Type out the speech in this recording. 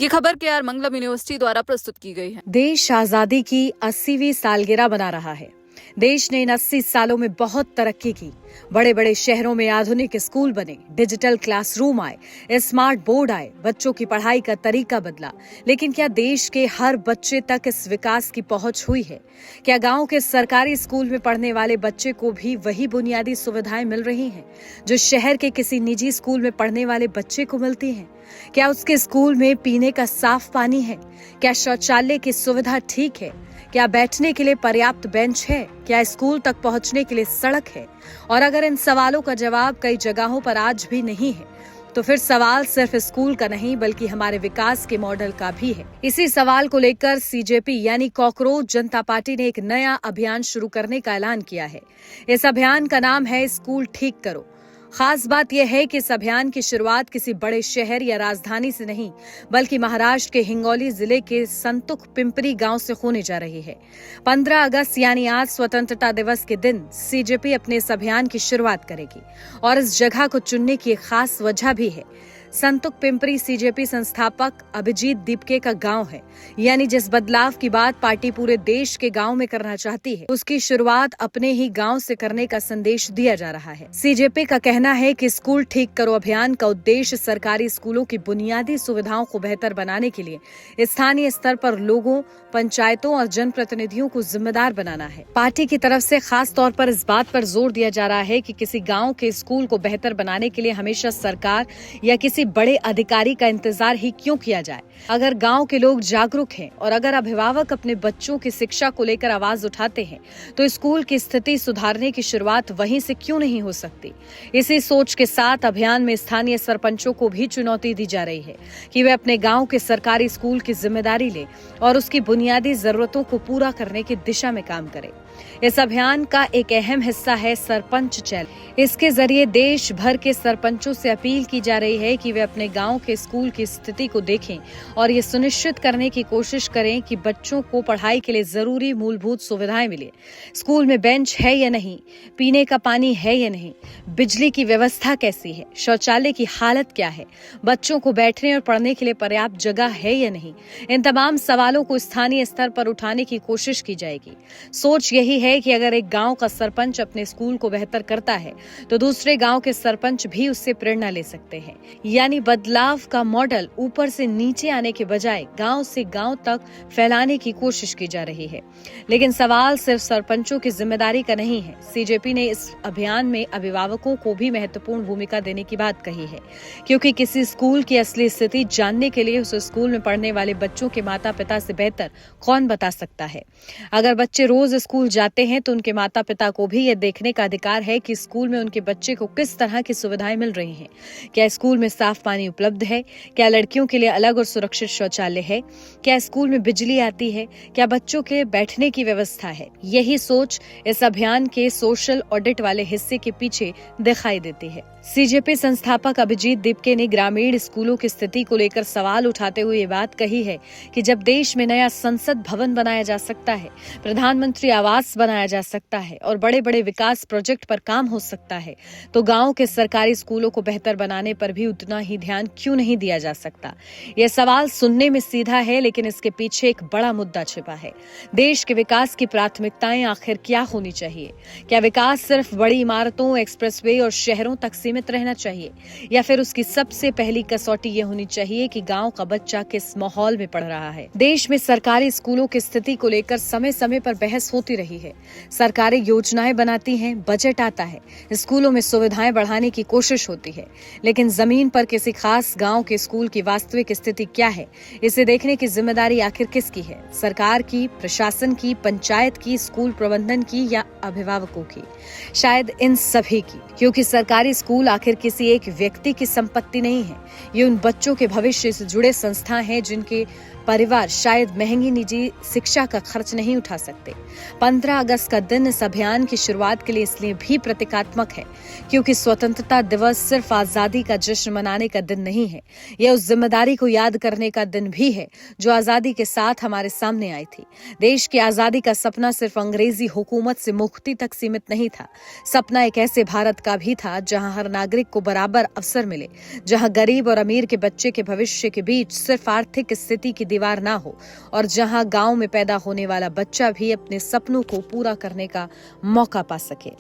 ये खबर केआर मंगलम यूनिवर्सिटी द्वारा प्रस्तुत की गई है। देश आजादी की 80वीं सालगिरह मना रहा है। देश ने इन 80 सालों में बहुत तरक्की की। बड़े बड़े शहरों में आधुनिक स्कूल बने, डिजिटल क्लासरूम आए, स्मार्ट बोर्ड आए, बच्चों की पढ़ाई का तरीका बदला। लेकिन क्या देश के हर बच्चे तक इस विकास की पहुंच हुई है? क्या गांव के सरकारी स्कूल में पढ़ने वाले बच्चे को भी वही बुनियादी सुविधाएं मिल रही हैं जो शहर के किसी निजी स्कूल में पढ़ने वाले बच्चे को मिलती हैं? क्या उसके स्कूल में पीने का साफ पानी है? क्या शौचालय की सुविधा ठीक है? क्या बैठने के लिए पर्याप्त बेंच है? क्या स्कूल तक पहुंचने के लिए सड़क है? और अगर इन सवालों का जवाब कई जगहों पर आज भी नहीं है, तो फिर सवाल सिर्फ स्कूल का नहीं बल्कि हमारे विकास के मॉडल का भी है। इसी सवाल को लेकर सीजेपी यानी कॉकरोच जनता पार्टी ने एक नया अभियान शुरू करने का ऐलान किया है। इस अभियान का नाम है स्कूल ठीक करो। खास बात यह है कि इस अभियान की शुरुआत किसी बड़े शहर या राजधानी से नहीं बल्कि महाराष्ट्र के हिंगोली जिले के संतुख पिंपरी गांव से होने जा रही है। 15 अगस्त यानी आज स्वतंत्रता दिवस के दिन सीजेपी अपने इस अभियान की शुरुआत करेगी और इस जगह को चुनने की एक खास वजह भी है। संतुख पिंपरी सीजेपी संस्थापक अभिजीत दीपके का गांव है, यानी जिस बदलाव की बात पार्टी पूरे देश के गांव में करना चाहती है उसकी शुरुआत अपने ही गांव से करने का संदेश दिया जा रहा है। सीजेपी का कहना है कि स्कूल ठीक करो अभियान का उद्देश्य सरकारी स्कूलों की बुनियादी सुविधाओं को बेहतर बनाने के लिए स्थानीय स्तर पर लोगों, पंचायतों और जनप्रतिनिधियों को जिम्मेदार बनाना है। पार्टी की तरफ से खास तौर पर इस बात पर जोर दिया जा रहा है कि किसी गाँव के स्कूल को बेहतर बनाने के लिए हमेशा सरकार या किसी बड़े अधिकारी का इंतजार ही क्यों किया जाए। अगर गांव के लोग जागरूक हैं और अगर अभिभावक अपने बच्चों की शिक्षा को लेकर आवाज उठाते हैं तो स्कूल की स्थिति सुधारने की शुरुआत वहीं से क्यों नहीं हो सकती। इसी सोच के साथ अभियान में स्थानीय सरपंचों को भी चुनौती दी जा रही है कि वे अपने गांव के सरकारी स्कूल की जिम्मेदारी लें और उसकी बुनियादी जरूरतों को पूरा करने की दिशा में काम करें। इस अभियान का एक अहम हिस्सा है सरपंच चैलेंज। इसके जरिए देश भर के सरपंचों से अपील की जा रही है कि वे अपने गांव के स्कूल की स्थिति को देखें और ये सुनिश्चित करने की कोशिश करें कि बच्चों को पढ़ाई के लिए जरूरी मूलभूत सुविधाएं मिले। स्कूल में बेंच है या नहीं, पीने का पानी है या नहीं, बिजली की व्यवस्था कैसी है, शौचालय की हालत क्या है, बच्चों को बैठने और पढ़ने के लिए पर्याप्त जगह है या नहीं। इन तमाम सवालों को स्थानीय स्तर पर उठाने की कोशिश की जाएगी। सोच यही है कि अगर एक गांव का सरपंच अपने स्कूल को बेहतर करता है तो दूसरे गांव के सरपंच भी उससे प्रेरणा ले सकते हैं। यानी बदलाव का मॉडल ऊपर से नीचे आने के बजाय गांव से गांव तक फैलाने की कोशिश की जा रही है। लेकिन सवाल सिर्फ सरपंचों की जिम्मेदारी का नहीं है। सीजेपी ने इस अभियान में अभिभावकों को भी महत्वपूर्ण भूमिका देने की बात कही है, क्योंकि किसी स्कूल की असली स्थिति जानने के लिए उस स्कूल में पढ़ने वाले बच्चों के माता पिता से बेहतर कौन बता सकता है। अगर बच्चे रोज स्कूल जाते हैं तो उनके माता पिता को भी यह देखने का अधिकार है कि स्कूल में उनके बच्चे को किस तरह की सुविधाएं मिल रही हैं। क्या स्कूल में साफ पानी उपलब्ध है? क्या लड़कियों के लिए अलग और सुरक्षित शौचालय है? क्या स्कूल में बिजली आती है? क्या बच्चों के बैठने की व्यवस्था है? यही सोच इस अभियान के सोशल ऑडिट वाले हिस्से के पीछे दिखाई देती है। सीजेपी संस्थापक अभिजीत दीपके ने ग्रामीण स्कूलों की स्थिति को लेकर सवाल उठाते हुए ये बात कही है कि जब देश में नया संसद भवन बनाया जा सकता है, प्रधानमंत्री आवास बनाया जा सकता है और बड़े बड़े विकास प्रोजेक्ट पर काम हो सकता है, तो गांव के सरकारी स्कूलों को बेहतर बनाने पर भी उतना ही ध्यान क्यों नहीं दिया जा सकता। यह सवाल सुनने में सीधा है, लेकिन इसके पीछे एक बड़ा मुद्दा छिपा है। देश के विकास की प्राथमिकताएं आखिर क्या होनी चाहिए? क्या विकास सिर्फ बड़ी इमारतों, एक्सप्रेसवे और शहरों तक सीमित रहना चाहिए, या फिर उसकी सबसे पहली कसौटी यह होनी चाहिए कि गांव का बच्चा किस माहौल में पढ़ रहा है। देश में सरकारी स्कूलों की स्थिति को लेकर समय समय पर बहस होती रही है। सरकारें योजनाएं बनाती हैं, बजट आता है, स्कूलों में सुविधाएं बढ़ाने की कोशिश होती है, लेकिन जमीन पर किसी खास गांव के स्कूल की वास्तविक स्थिति क्या है, इसे देखने की जिम्मेदारी आखिर किसकी है? सरकार की, प्रशासन की, पंचायत की, स्कूल प्रबंधन की या अभिभावकों की? शायद इन सभी की, क्योंकि सरकारी स्कूल आखिर किसी एक व्यक्ति की संपत्ति नहीं है। ये उन बच्चों के भविष्य से जुड़े संस्था हैं जिनके परिवार शायद महंगी निजी शिक्षा का खर्च नहीं उठा सकते। 15 अगस्त का दिन इस अभियान की शुरुआत के लिए इसलिए भी प्रतीकात्मक है क्योंकि स्वतंत्रता दिवस सिर्फ आजादी का जश्न मनाने का दिन नहीं है, यह उस जिम्मेदारी को याद करने का दिन भी है जो आजादी के साथ हमारे सामने आई थी। देश की आजादी का सपना सिर्फ अंग्रेजी हुकूमत से मुक्ति तक सीमित नहीं था। सपना एक ऐसे भारत का भी था जहां हर नागरिक को बराबर अवसर मिले, जहां गरीब और अमीर के बच्चे के भविष्य के बीच सिर्फ आर्थिक स्थिति की दीवार ना हो और जहां गांव में पैदा होने वाला बच्चा भी अपने सपनों को पूरा करने का मौका पा सके।